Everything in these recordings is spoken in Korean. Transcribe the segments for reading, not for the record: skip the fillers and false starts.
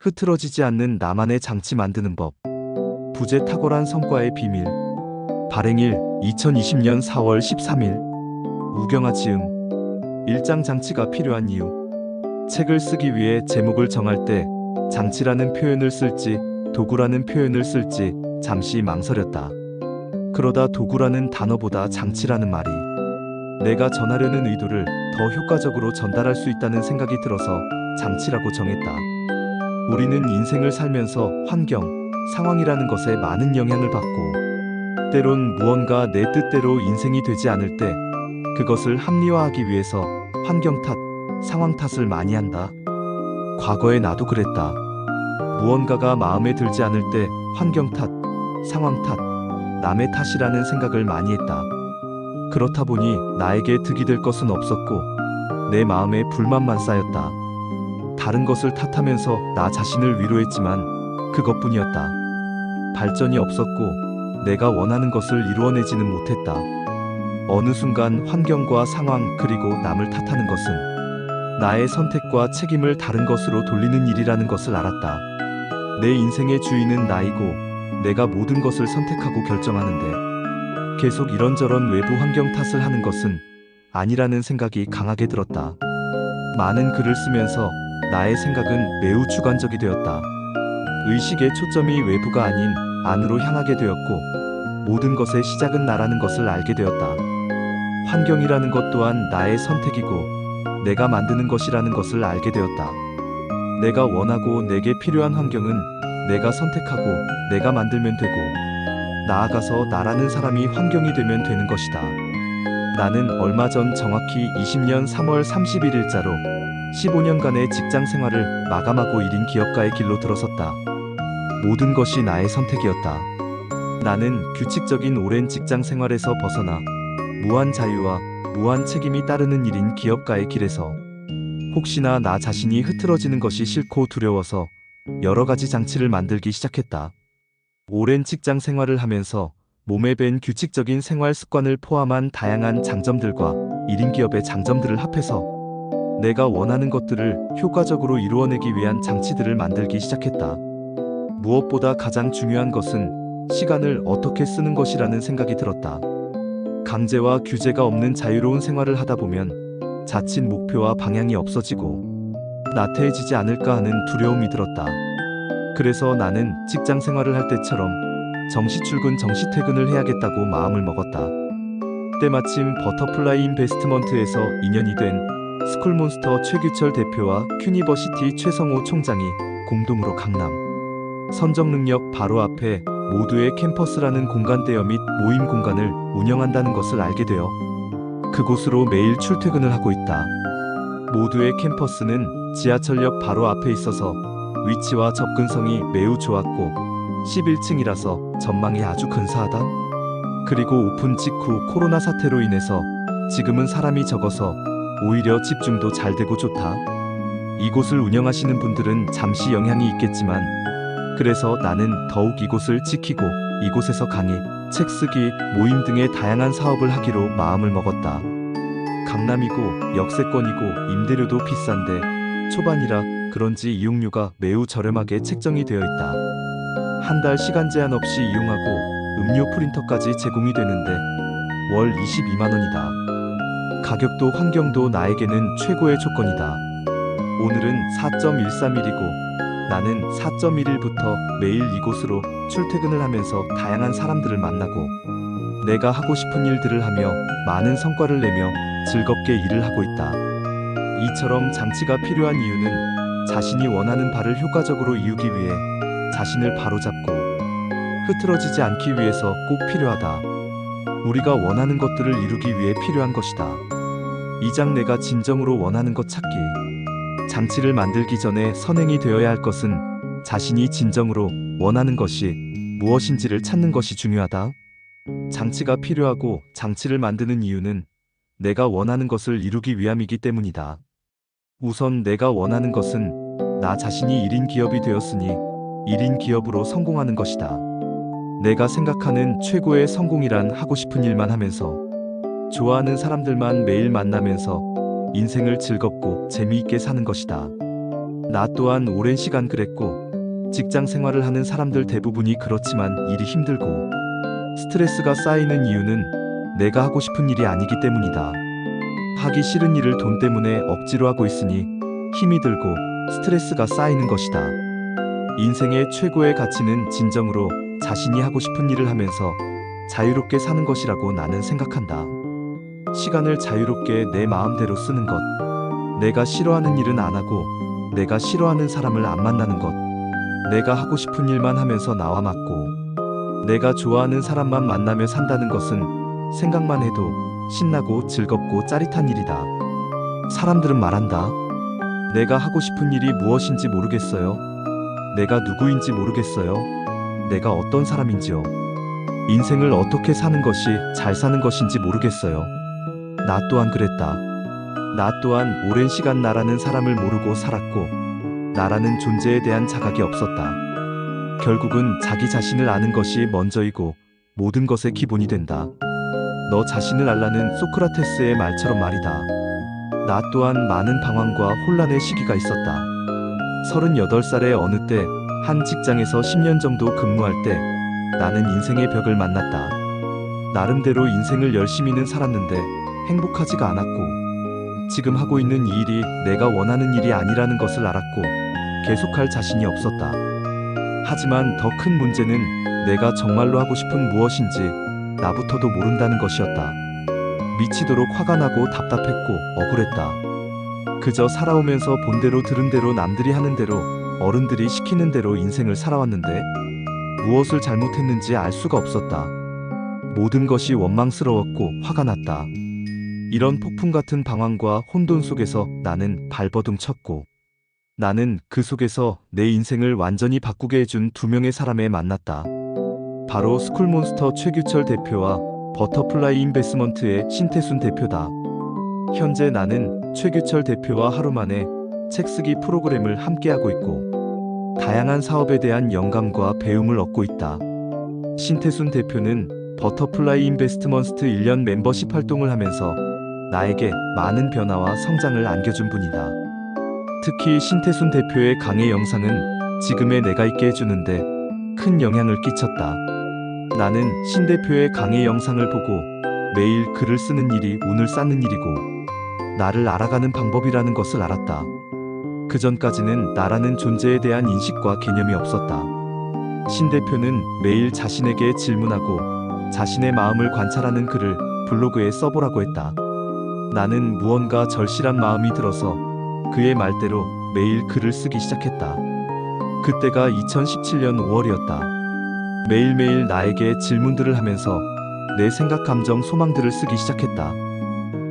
흐트러지지 않는 나만의 장치 만드는 법. 부재 탁월한 성과의 비밀. 발행일 2020년 4월 13일. 우경아 지음. 일장 장치가 필요한 이유. 책을 쓰기 위해 제목을 정할 때 장치라는 표현을 쓸지 도구라는 표현을 쓸지 잠시 망설였다. 그러다 도구라는 단어보다 장치라는 말이 내가 전하려는 의도를 더 효과적으로 전달할 수 있다는 생각이 들어서 장치라고 정했다. 우리는 인생을 살면서 환경, 상황이라는 것에 많은 영향을 받고 때론 무언가 내 뜻대로 인생이 되지 않을 때 그것을 합리화하기 위해서 환경 탓, 상황 탓을 많이 한다. 과거에 나도 그랬다. 무언가가 마음에 들지 않을 때 환경 탓, 상황 탓, 남의 탓이라는 생각을 많이 했다. 그렇다 보니 나에게 득이 될 것은 없었고 내 마음에 불만만 쌓였다. 다른 것을 탓하면서 나 자신을 위로했지만 그것뿐이었다. 발전이 없었고 내가 원하는 것을 이루어내지는 못했다. 어느 순간 환경과 상황 그리고 남을 탓하는 것은 나의 선택과 책임을 다른 것으로 돌리는 일이라는 것을 알았다. 내 인생의 주인은 나이고 내가 모든 것을 선택하고 결정하는데 계속 이런저런 외부 환경 탓을 하는 것은 아니라는 생각이 강하게 들었다. 많은 글을 쓰면서 나의 생각은 매우 주관적이 되었다. 의식의 초점이 외부가 아닌 안으로 향하게 되었고 모든 것의 시작은 나라는 것을 알게 되었다. 환경이라는 것 또한 나의 선택이고 내가 만드는 것이라는 것을 알게 되었다. 내가 원하고 내게 필요한 환경은 내가 선택하고 내가 만들면 되고 나아가서 나라는 사람이 환경이 되면 되는 것이다. 나는 얼마 전 정확히 20년 3월 31일자로 15년간의 직장 생활을 마감하고 1인 기업가의 길로 들어섰다. 모든 것이 나의 선택이었다. 나는 규칙적인 오랜 직장 생활에서 벗어나 무한 자유와 무한 책임이 따르는 1인 기업가의 길에서 혹시나 나 자신이 흐트러지는 것이 싫고 두려워서 여러 가지 장치를 만들기 시작했다. 오랜 직장 생활을 하면서 몸에 밴 규칙적인 생활 습관을 포함한 다양한 장점들과 1인 기업의 장점들을 합해서 내가 원하는 것들을 효과적으로 이루어내기 위한 장치들을 만들기 시작했다. 무엇보다 가장 중요한 것은 시간을 어떻게 쓰는 것이라는 생각이 들었다. 강제와 규제가 없는 자유로운 생활을 하다 보면 자칫 목표와 방향이 없어지고 나태해지지 않을까 하는 두려움이 들었다. 그래서 나는 직장 생활을 할 때처럼 정시 출근 정시 퇴근을 해야겠다고 마음을 먹었다. 때마침 버터플라이 인베스트먼트에서 인연이 된 스쿨몬스터 최규철 대표와 큐니버시티 최성호 총장이 공동으로 강남 선정능력 바로 앞에 모두의 캠퍼스라는 공간대여 및 모임 공간을 운영한다는 것을 알게 되어 그곳으로 매일 출퇴근을 하고 있다. 모두의 캠퍼스는 지하철역 바로 앞에 있어서 위치와 접근성이 매우 좋았고 11층이라서 전망이 아주 근사하다. 그리고 오픈 직후 코로나 사태로 인해서 지금은 사람이 적어서 오히려 집중도 잘 되고 좋다. 이곳을 운영하시는 분들은 잠시 영향이 있겠지만 그래서 나는 더욱 이곳을 지키고 이곳에서 강의, 책 쓰기, 모임 등의 다양한 사업을 하기로 마음을 먹었다. 강남이고 역세권이고 임대료도 비싼데 초반이라 그런지 이용료가 매우 저렴하게 책정이 되어 있다. 한 달 시간 제한 없이 이용하고 음료 프린터까지 제공이 되는데 월 22만 원이다. 가격도 환경도 나에게는 최고의 조건이다. 오늘은 4.13일이고 나는 4.1일부터 매일 이곳으로 출퇴근을 하면서 다양한 사람들을 만나고 내가 하고 싶은 일들을 하며 많은 성과를 내며 즐겁게 일을 하고 있다. 이처럼 장치가 필요한 이유는 자신이 원하는 바를 효과적으로 이루기 위해 자신을 바로잡고 흐트러지지 않기 위해서 꼭 필요하다. 우리가 원하는 것들을 이루기 위해 필요한 것이다. 2장 내가 진정으로 원하는 것 찾기. 장치를 만들기 전에 선행이 되어야 할 것은 자신이 진정으로 원하는 것이 무엇인지를 찾는 것이 중요하다. 장치가 필요하고 장치를 만드는 이유는 내가 원하는 것을 이루기 위함이기 때문이다. 우선 내가 원하는 것은 나 자신이 1인 기업이 되었으니 1인 기업으로 성공하는 것이다. 내가 생각하는 최고의 성공이란 하고 싶은 일만 하면서 좋아하는 사람들만 매일 만나면서 인생을 즐겁고 재미있게 사는 것이다. 나 또한 오랜 시간 그랬고, 직장 생활을 하는 사람들 대부분이 그렇지만 일이 힘들고 스트레스가 쌓이는 이유는 내가 하고 싶은 일이 아니기 때문이다. 하기 싫은 일을 돈 때문에 억지로 하고 있으니 힘이 들고 스트레스가 쌓이는 것이다. 인생의 최고의 가치는 진정으로 자신이 하고 싶은 일을 하면서 자유롭게 사는 것이라고 나는 생각한다. 시간을 자유롭게 내 마음대로 쓰는 것. 내가 싫어하는 일은 안 하고 내가 싫어하는 사람을 안 만나는 것. 내가 하고 싶은 일만 하면서 나와 맞고 내가 좋아하는 사람만 만나며 산다는 것은 생각만 해도 신나고 즐겁고 짜릿한 일이다. 사람들은 말한다. 내가 하고 싶은 일이 무엇인지 모르겠어요. 내가 누구인지 모르겠어요. 내가 어떤 사람인지요. 인생을 어떻게 사는 것이 잘 사는 것인지 모르겠어요. 나 또한 그랬다. 나 또한 오랜 시간 나라는 사람을 모르고 살았고 나라는 존재에 대한 자각이 없었다. 결국은 자기 자신을 아는 것이 먼저이고 모든 것의 기본이 된다. 너 자신을 알라는 소크라테스의 말처럼 말이다. 나 또한 많은 방황과 혼란의 시기가 있었다. 38살의 어느 때 한 직장에서 10년 정도 근무할 때 나는 인생의 벽을 만났다. 나름대로 인생을 열심히는 살았는데 행복하지가 않았고 지금 하고 있는 이 일이 내가 원하는 일이 아니라는 것을 알았고 계속할 자신이 없었다. 하지만 더 큰 문제는 내가 정말로 하고 싶은 무엇인지 나부터도 모른다는 것이었다. 미치도록 화가 나고 답답했고 억울했다. 그저 살아오면서 본 대로 들은 대로 남들이 하는 대로 어른들이 시키는 대로 인생을 살아왔는데 무엇을 잘못했는지 알 수가 없었다. 모든 것이 원망스러웠고 화가 났다. 이런 폭풍 같은 방황과 혼돈 속에서 나는 발버둥 쳤고 나는 그 속에서 내 인생을 완전히 바꾸게 해준 두 명의 사람을 만났다. 바로 스쿨몬스터 최규철 대표와 버터플라이 인베스먼트의 신태순 대표다. 현재 나는 최규철 대표와 하루 만에 책쓰기 프로그램을 함께하고 있고 다양한 사업에 대한 영감과 배움을 얻고 있다. 신태순 대표는 버터플라이 인베스트먼트 1년 멤버십 활동을 하면서 나에게 많은 변화와 성장을 안겨준 분이다. 특히 신태순 대표의 강의 영상은 지금의 내가 있게 해주는데 큰 영향을 끼쳤다. 나는 신 대표의 강의 영상을 보고 매일 글을 쓰는 일이 운을 쌓는 일이고 나를 알아가는 방법이라는 것을 알았다. 그 전까지는 나라는 존재에 대한 인식과 개념이 없었다. 신 대표는 매일 자신에게 질문하고 자신의 마음을 관찰하는 글을 블로그에 써보라고 했다. 나는 무언가 절실한 마음이 들어서 그의 말대로 매일 글을 쓰기 시작했다. 그때가 2017년 5월이었다. 매일매일 나에게 질문들을 하면서 내 생각, 감정, 소망들을 쓰기 시작했다.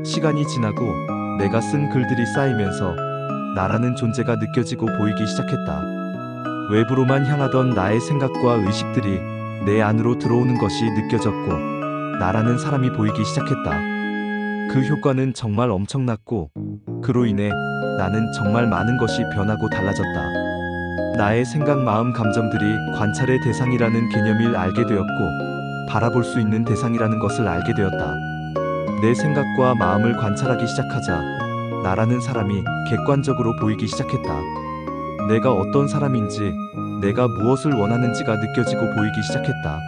시간이 지나고 내가 쓴 글들이 쌓이면서 나라는 존재가 느껴지고 보이기 시작했다. 외부로만 향하던 나의 생각과 의식들이 내 안으로 들어오는 것이 느껴졌고 나라는 사람이 보이기 시작했다. 그 효과는 정말 엄청났고 그로 인해 나는 정말 많은 것이 변하고 달라졌다. 나의 생각, 마음, 감정들이 관찰의 대상이라는 개념을 알게 되었고 바라볼 수 있는 대상이라는 것을 알게 되었다. 내 생각과 마음을 관찰하기 시작하자 나라는 사람이 객관적으로 보이기 시작했다. 내가 어떤 사람인지, 내가 무엇을 원하는지가 느껴지고 보이기 시작했다.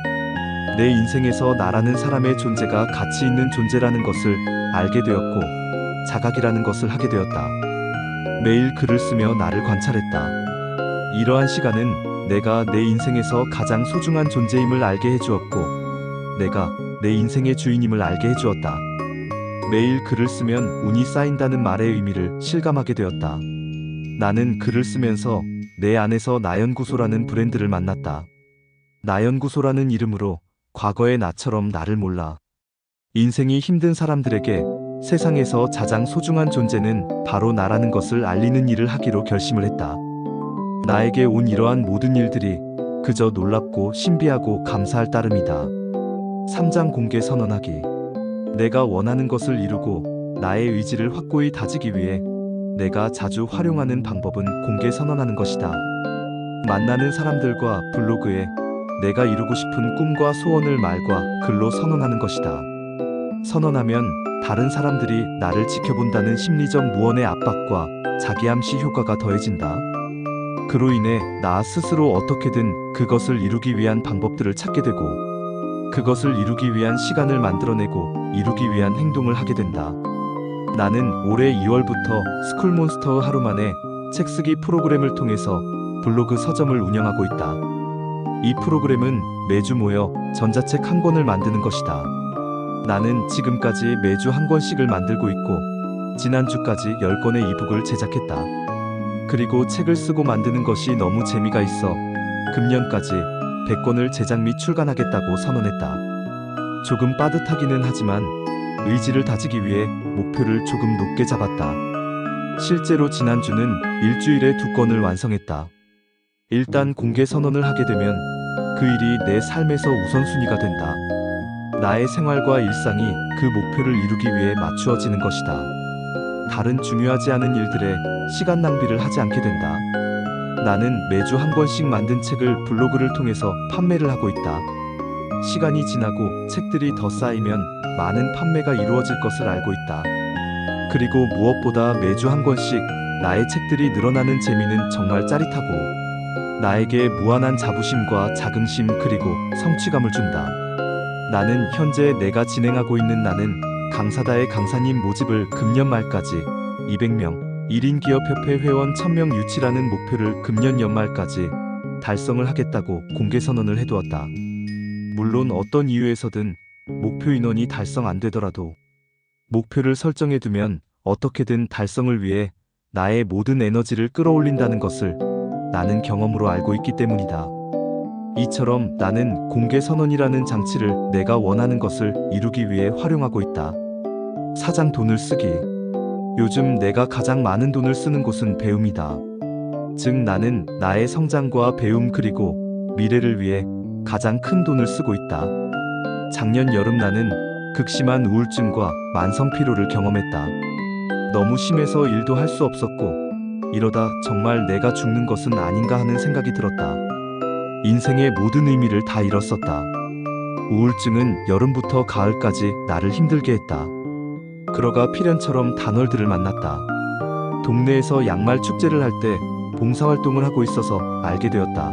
내 인생에서 나라는 사람의 존재가 가치 있는 존재라는 것을 알게 되었고 자각이라는 것을 하게 되었다. 매일 글을 쓰며 나를 관찰했다. 이러한 시간은 내가 내 인생에서 가장 소중한 존재임을 알게 해주었고 내가 내 인생의 주인임을 알게 해주었다. 매일 글을 쓰면 운이 쌓인다는 말의 의미를 실감하게 되었다. 나는 글을 쓰면서 내 안에서 나연구소라는 브랜드를 만났다. 나연구소라는 이름으로 과거의 나처럼 나를 몰라. 인생이 힘든 사람들에게 세상에서 가장 소중한 존재는 바로 나라는 것을 알리는 일을 하기로 결심을 했다. 나에게 온 이러한 모든 일들이 그저 놀랍고 신비하고 감사할 따름이다. 3장 공개 선언하기. 내가 원하는 것을 이루고 나의 의지를 확고히 다지기 위해 내가 자주 활용하는 방법은 공개 선언하는 것이다. 만나는 사람들과 블로그에 내가 이루고 싶은 꿈과 소원을 말과 글로 선언하는 것이다. 선언하면 다른 사람들이 나를 지켜본다는 심리적 무언의 압박과 자기암시 효과가 더해진다. 그로 인해 나 스스로 어떻게든 그것을 이루기 위한 방법들을 찾게 되고 그것을 이루기 위한 시간을 만들어내고 이루기 위한 행동을 하게 된다. 나는 올해 2월부터 스쿨몬스터 하루만에 책쓰기 프로그램을 통해서 블로그 서점을 운영하고 있다. 이 프로그램은 매주 모여 전자책 한 권을 만드는 것이다. 나는 지금까지 매주 한 권씩을 만들고 있고 지난주까지 10권의 이북을 제작했다. 그리고 책을 쓰고 만드는 것이 너무 재미가 있어 금년까지 100권을 제작 및 출간하겠다고 선언했다. 조금 빠듯하기는 하지만 의지를 다지기 위해 목표를 조금 높게 잡았다. 실제로 지난주는 일주일에 2권을 완성했다. 일단 공개 선언을 하게 되면 그 일이 내 삶에서 우선순위가 된다. 나의 생활과 일상이 그 목표를 이루기 위해 맞추어지는 것이다. 다른 중요하지 않은 일들에 시간 낭비를 하지 않게 된다. 나는 매주 한 권씩 만든 책을 블로그를 통해서 판매를 하고 있다. 시간이 지나고 책들이 더 쌓이면 많은 판매가 이루어질 것을 알고 있다. 그리고 무엇보다 매주 한 권씩 나의 책들이 늘어나는 재미는 정말 짜릿하고 나에게 무한한 자부심과 자긍심 그리고 성취감을 준다. 나는 현재 내가 진행하고 있는 나는 강사다의 강사님 모집을 금년 말까지 200명 1인 기업협회 회원 1000명 유치라는 목표를 금년 연말까지 달성을 하겠다고 공개 선언을 해두었다. 물론 어떤 이유에서든 목표 인원이 달성 안 되더라도 목표를 설정해두면 어떻게든 달성을 위해 나의 모든 에너지를 끌어올린다는 것을 나는 경험으로 알고 있기 때문이다. 이처럼 나는 공개 선언이라는 장치를 내가 원하는 것을 이루기 위해 활용하고 있다. 사장 돈을 쓰기. 요즘 내가 가장 많은 돈을 쓰는 곳은 배움이다. 즉 나는 나의 성장과 배움 그리고 미래를 위해 가장 큰 돈을 쓰고 있다. 작년 여름 나는 극심한 우울증과 만성 피로를 경험했다. 너무 심해서 일도 할 수 없었고 이러다 정말 내가 죽는 것은 아닌가 하는 생각이 들었다. 인생의 모든 의미를 다 잃었었다. 우울증은 여름부터 가을까지 나를 힘들게 했다. 그러가 필연처럼 단월들을 만났다. 동네에서 양말 축제를 할 때 봉사활동을 하고 있어서 알게 되었다.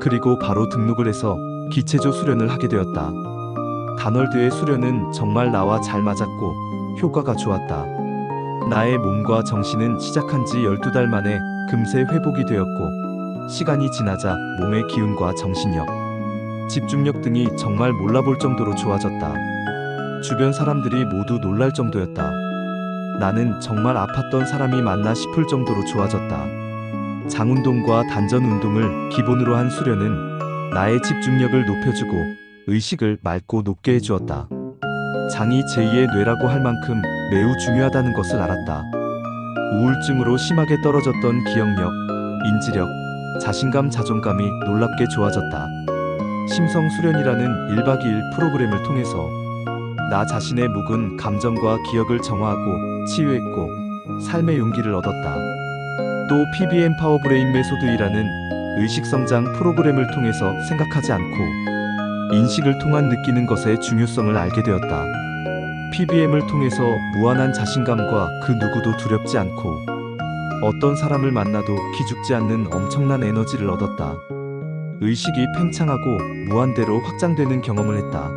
그리고 바로 등록을 해서 기체조 수련을 하게 되었다. 단월드의 수련은 정말 나와 잘 맞았고 효과가 좋았다. 나의 몸과 정신은 시작한 지 12달 만에 금세 회복이 되었고 시간이 지나자 몸의 기운과 정신력, 집중력 등이 정말 몰라볼 정도로 좋아졌다. 주변 사람들이 모두 놀랄 정도였다. 나는 정말 아팠던 사람이 맞나 싶을 정도로 좋아졌다. 장운동과 단전 운동을 기본으로 한 수련은 나의 집중력을 높여주고 의식을 맑고 높게 해주었다. 장이 제2의 뇌라고 할 만큼 매우 중요하다는 것을 알았다. 우울증으로 심하게 떨어졌던 기억력, 인지력, 자신감, 자존감이 놀랍게 좋아졌다. 심성 수련이라는 1박 2일 프로그램을 통해서 나 자신의 묵은 감정과 기억을 정화하고 치유했고 삶의 용기를 얻었다. 또 PBM 파워브레인 메소드이라는 의식성장 프로그램을 통해서 생각하지 않고 인식을 통한 느끼는 것의 중요성을 알게 되었다. PBM을 통해서 무한한 자신감과 그 누구도 두렵지 않고 어떤 사람을 만나도 기죽지 않는 엄청난 에너지를 얻었다. 의식이 팽창하고 무한대로 확장되는 경험을 했다.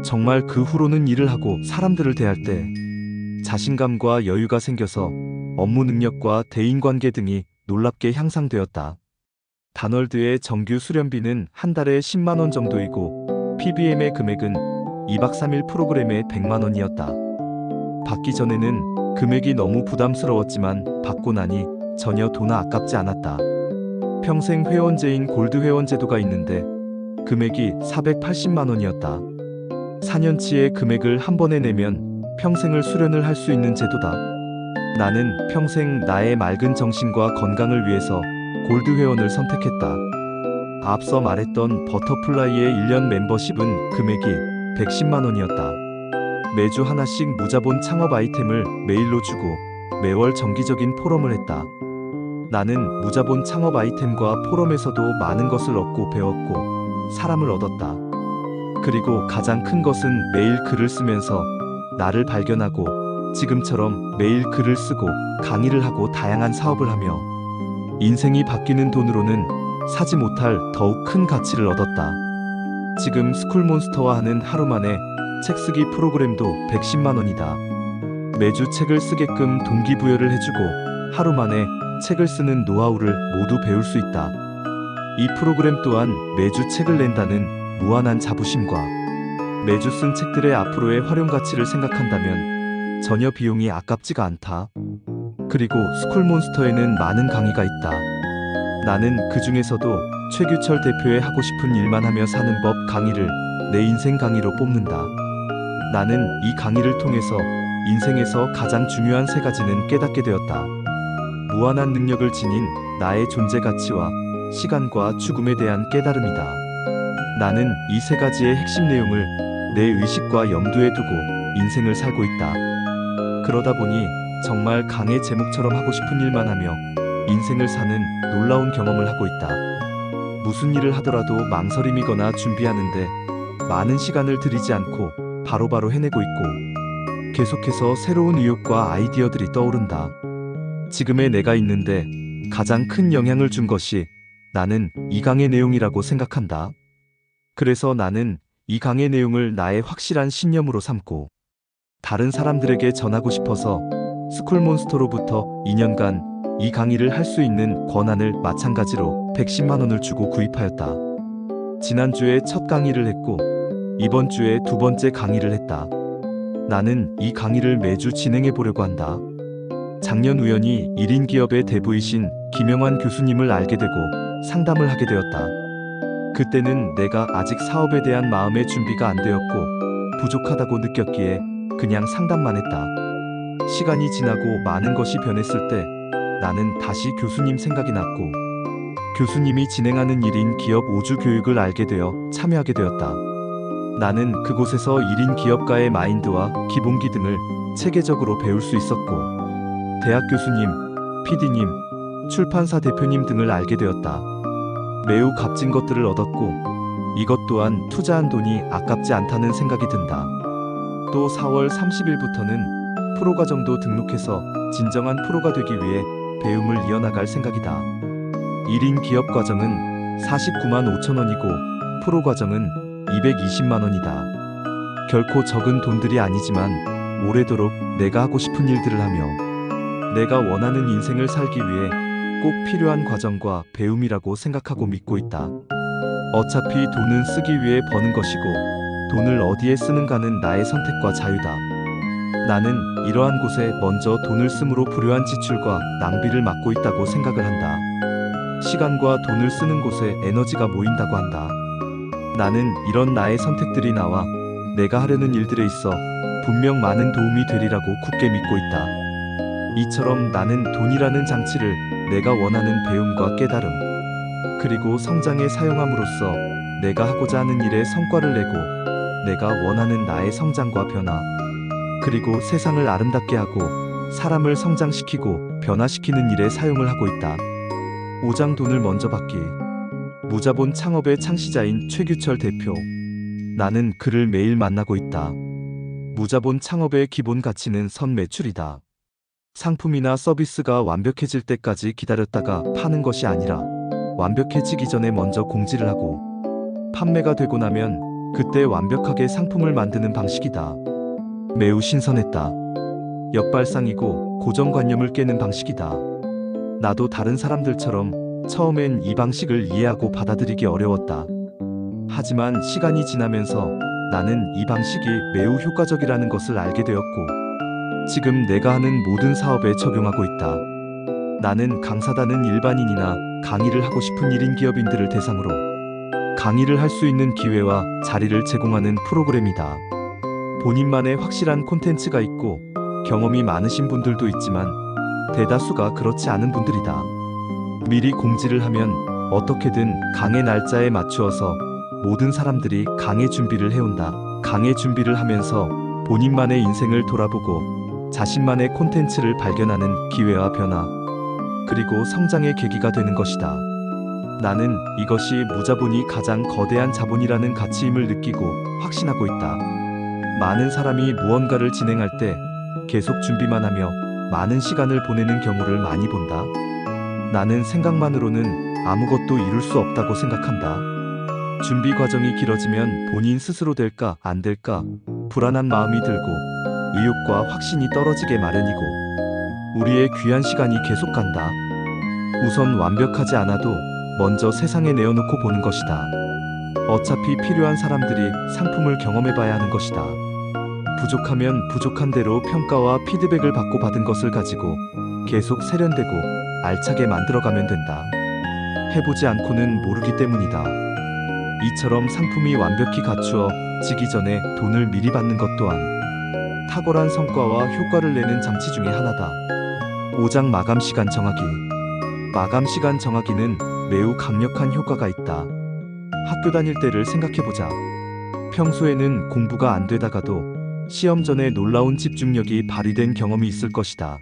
정말 그 후로는 일을 하고 사람들을 대할 때 자신감과 여유가 생겨서 업무 능력과 대인관계 등이 놀랍게 향상되었다. 단월드의 정규 수련비는 한 달에 10만 원 정도이고 PBM의 금액은 2박 3일 프로그램에 100만 원이었다. 받기 전에는 금액이 너무 부담스러웠지만 받고 나니 전혀 돈 아깝지 않았다. 평생 회원제인 골드 회원 제도가 있는데 금액이 480만 원이었다. 4년치의 금액을 한 번에 내면 평생을 수련을 할 수 있는 제도다. 나는 평생 나의 맑은 정신과 건강을 위해서 골드 회원을 선택했다. 앞서 말했던 버터플라이의 1년 멤버십은 금액이 110만 원이었다. 매주 하나씩 무자본 창업 아이템을 메일로 주고 매월 정기적인 포럼을 했다. 나는 무자본 창업 아이템과 포럼에서도 많은 것을 얻고 배웠고 사람을 얻었다. 그리고 가장 큰 것은 매일 글을 쓰면서 나를 발견하고 지금처럼 매일 글을 쓰고 강의를 하고 다양한 사업을 하며 인생이 바뀌는 돈으로는 사지 못할 더욱 큰 가치를 얻었다. 지금 스쿨몬스터와 하는 하루 만에 책 쓰기 프로그램도 110만 원이다. 매주 책을 쓰게끔 동기부여를 해주고 하루 만에 책을 쓰는 노하우를 모두 배울 수 있다. 이 프로그램 또한 매주 책을 낸다는 무한한 자부심과 매주 쓴 책들의 앞으로의 활용 가치를 생각한다면 전혀 비용이 아깝지가 않다. 그리고 스쿨몬스터에는 많은 강의가 있다. 나는 그 중에서도 최규철 대표의 하고 싶은 일만 하며 사는 법 강의를 내 인생 강의로 뽑는다. 나는 이 강의를 통해서 인생에서 가장 중요한 세 가지는 깨닫게 되었다. 무한한 능력을 지닌 나의 존재 가치와 시간과 죽음에 대한 깨달음이다. 나는 이 세 가지의 핵심 내용을 내 의식과 염두에 두고 인생을 살고 있다. 그러다 보니 정말 강의 제목처럼 하고 싶은 일만 하며 인생을 사는 놀라운 경험을 하고 있다. 무슨 일을 하더라도 망설임이거나 준비하는데 많은 시간을 들이지 않고 바로바로 해내고 있고 계속해서 새로운 의욕과 아이디어들이 떠오른다. 지금의 내가 있는데 가장 큰 영향을 준 것이 나는 이 강의 내용이라고 생각한다. 그래서 나는 이 강의 내용을 나의 확실한 신념으로 삼고 다른 사람들에게 전하고 싶어서 스쿨몬스터로부터 2년간 이 강의를 할 수 있는 권한을 마찬가지로 110만 원을 주고 구입하였다. 지난주에 첫 강의를 했고 이번 주에 두 번째 강의를 했다. 나는 이 강의를 매주 진행해 보려고 한다. 작년 우연히 1인 기업의 대부이신 김영환 교수님을 알게 되고 상담을 하게 되었다. 그때는 내가 아직 사업에 대한 마음의 준비가 안 되었고 부족하다고 느꼈기에 그냥 상담만 했다. 시간이 지나고 많은 것이 변했을 때 나는 다시 교수님 생각이 났고 교수님이 진행하는 1인 기업 5주 교육을 알게 되어 참여하게 되었다. 나는 그곳에서 1인 기업가의 마인드와 기본기 등을 체계적으로 배울 수 있었고 대학 교수님, PD님, 출판사 대표님 등을 알게 되었다. 매우 값진 것들을 얻었고 이것 또한 투자한 돈이 아깝지 않다는 생각이 든다. 또 4월 30일부터는 프로 과정도 등록해서 진정한 프로가 되기 위해 배움을 이어나갈 생각이다. 1인 기업 과정은 49만 5천 원이고 프로 과정은 220만 원이다. 결코 적은 돈들이 아니지만 오래도록 내가 하고 싶은 일들을 하며 내가 원하는 인생을 살기 위해 꼭 필요한 과정과 배움이라고 생각하고 믿고 있다. 어차피 돈은 쓰기 위해 버는 것이고 돈을 어디에 쓰는가는 나의 선택과 자유다. 나는 이러한 곳에 먼저 돈을 쓰므로 불효한 지출과 낭비를 막고 있다고 생각을 한다. 시간과 돈을 쓰는 곳에 에너지가 모인다고 한다. 나는 이런 나의 선택들이 나와 내가 하려는 일들에 있어 분명 많은 도움이 되리라고 굳게 믿고 있다. 이처럼 나는 돈이라는 장치를 내가 원하는 배움과 깨달음, 그리고 성장에 사용함으로써 내가 하고자 하는 일에 성과를 내고 내가 원하는 나의 성장과 변화, 그리고 세상을 아름답게 하고 사람을 성장시키고 변화시키는 일에 사용을 하고 있다. 5장 돈을 먼저 받기. 무자본 창업의 창시자인 최규철 대표. 나는 그를 매일 만나고 있다. 무자본 창업의 기본 가치는 선 매출이다. 상품이나 서비스가 완벽해질 때까지 기다렸다가 파는 것이 아니라 완벽해지기 전에 먼저 공지를 하고 판매가 되고 나면 그때 완벽하게 상품을 만드는 방식이다. 매우 신선했다. 역발상이고 고정관념을 깨는 방식이다. 나도 다른 사람들처럼 처음엔 이 방식을 이해하고 받아들이기 어려웠다. 하지만 시간이 지나면서 나는 이 방식이 매우 효과적이라는 것을 알게 되었고 지금 내가 하는 모든 사업에 적용하고 있다. 나는 강사다는 일반인이나 강의를 하고 싶은 1인 기업인들을 대상으로 강의를 할 수 있는 기회와 자리를 제공하는 프로그램이다. 본인만의 확실한 콘텐츠가 있고 경험이 많으신 분들도 있지만 대다수가 그렇지 않은 분들이다. 미리 공지를 하면 어떻게든 강의 날짜에 맞추어서 모든 사람들이 강의 준비를 해온다. 강의 준비를 하면서 본인만의 인생을 돌아보고 자신만의 콘텐츠를 발견하는 기회와 변화, 그리고 성장의 계기가 되는 것이다. 나는 이것이 무자본이 가장 거대한 자본이라는 가치임을 느끼고 확신하고 있다. 많은 사람이 무언가를 진행할 때 계속 준비만 하며 많은 시간을 보내는 경우를 많이 본다. 나는 생각만으로는 아무것도 이룰 수 없다고 생각한다. 준비 과정이 길어지면 본인 스스로 될까 안 될까 불안한 마음이 들고 의욕과 확신이 떨어지게 마련이고 우리의 귀한 시간이 계속 간다. 우선 완벽하지 않아도 먼저 세상에 내어놓고 보는 것이다. 어차피 필요한 사람들이 상품을 경험해봐야 하는 것이다. 부족하면 부족한 대로 평가와 피드백을 받고 받은 것을 가지고 계속 세련되고 알차게 만들어가면 된다. 해보지 않고는 모르기 때문이다. 이처럼 상품이 완벽히 갖추어지기 전에 돈을 미리 받는 것 또한 탁월한 성과와 효과를 내는 장치 중에 하나다. 5장 마감 시간 정하기. 마감 시간 정하기는 매우 강력한 효과가 있다. 학교 다닐 때를 생각해보자. 평소에는 공부가 안 되다가도 시험 전에 놀라운 집중력이 발휘된 경험이 있을 것이다.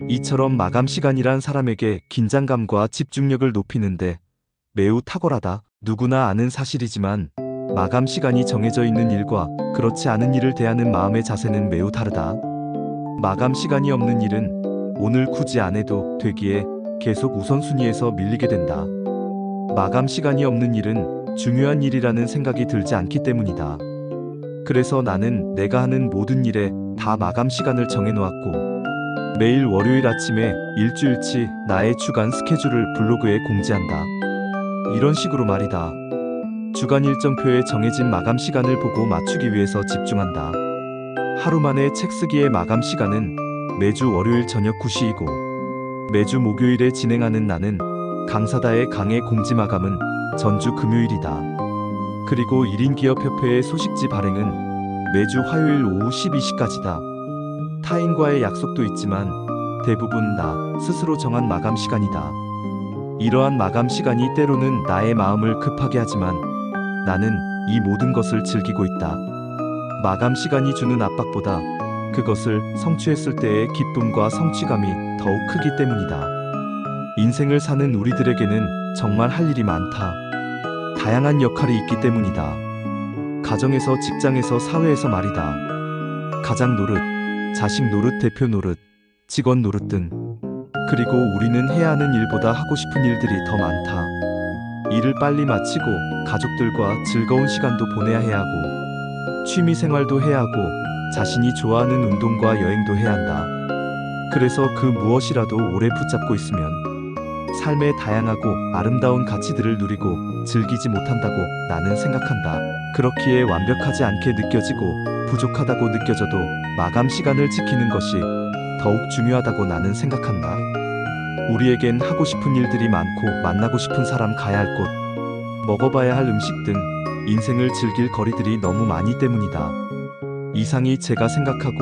이처럼 마감 시간이란 사람에게 긴장감과 집중력을 높이는데 매우 탁월하다. 누구나 아는 사실이지만 마감 시간이 정해져 있는 일과 그렇지 않은 일을 대하는 마음의 자세는 매우 다르다. 마감 시간이 없는 일은 오늘 굳이 안 해도 되기에 계속 우선순위에서 밀리게 된다. 마감 시간이 없는 일은 중요한 일이라는 생각이 들지 않기 때문이다. 그래서 나는 내가 하는 모든 일에 다 마감 시간을 정해놓았고 매일 월요일 아침에 일주일치 나의 주간 스케줄을 블로그에 공지한다. 이런 식으로 말이다. 주간 일정표에 정해진 마감 시간을 보고 맞추기 위해서 집중한다. 하루 만에 책 쓰기의 마감 시간은 매주 월요일 저녁 9시이고 매주 목요일에 진행하는 나는 강사다의 강의 공지 마감은 전주 금요일이다. 그리고 1인 기업협회의 소식지 발행은 매주 화요일 오후 12시까지다. 타인과의 약속도 있지만 대부분 나 스스로 정한 마감 시간이다. 이러한 마감 시간이 때로는 나의 마음을 급하게 하지만 나는 이 모든 것을 즐기고 있다. 마감 시간이 주는 압박보다 그것을 성취했을 때의 기쁨과 성취감이 더욱 크기 때문이다. 인생을 사는 우리들에게는 정말 할 일이 많다. 다양한 역할이 있기 때문이다. 가정에서, 직장에서, 사회에서 말이다. 가장 노릇, 자식 노릇, 대표 노릇, 직원 노릇 등. 그리고 우리는 해야 하는 일보다 하고 싶은 일들이 더 많다. 일을 빨리 마치고 가족들과 즐거운 시간도 보내야 해야 하고 취미 생활도 해야 하고 자신이 좋아하는 운동과 여행도 해야 한다. 그래서 그 무엇이라도 오래 붙잡고 있으면 삶의 다양하고 아름다운 가치들을 누리고 즐기지 못한다고 나는 생각한다. 그렇기에 완벽하지 않게 느껴지고 부족하다고 느껴져도 마감 시간을 지키는 것이 더욱 중요하다고 나는 생각한다. 우리에겐 하고 싶은 일들이 많고 만나고 싶은 사람, 가야 할 곳, 먹어봐야 할 음식 등 인생을 즐길 거리들이 너무 많이 때문이다. 이상이 제가 생각하고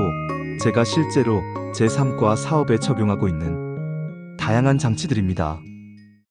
제가 실제로 제 삶과 사업에 적용하고 있는 다양한 장치들입니다.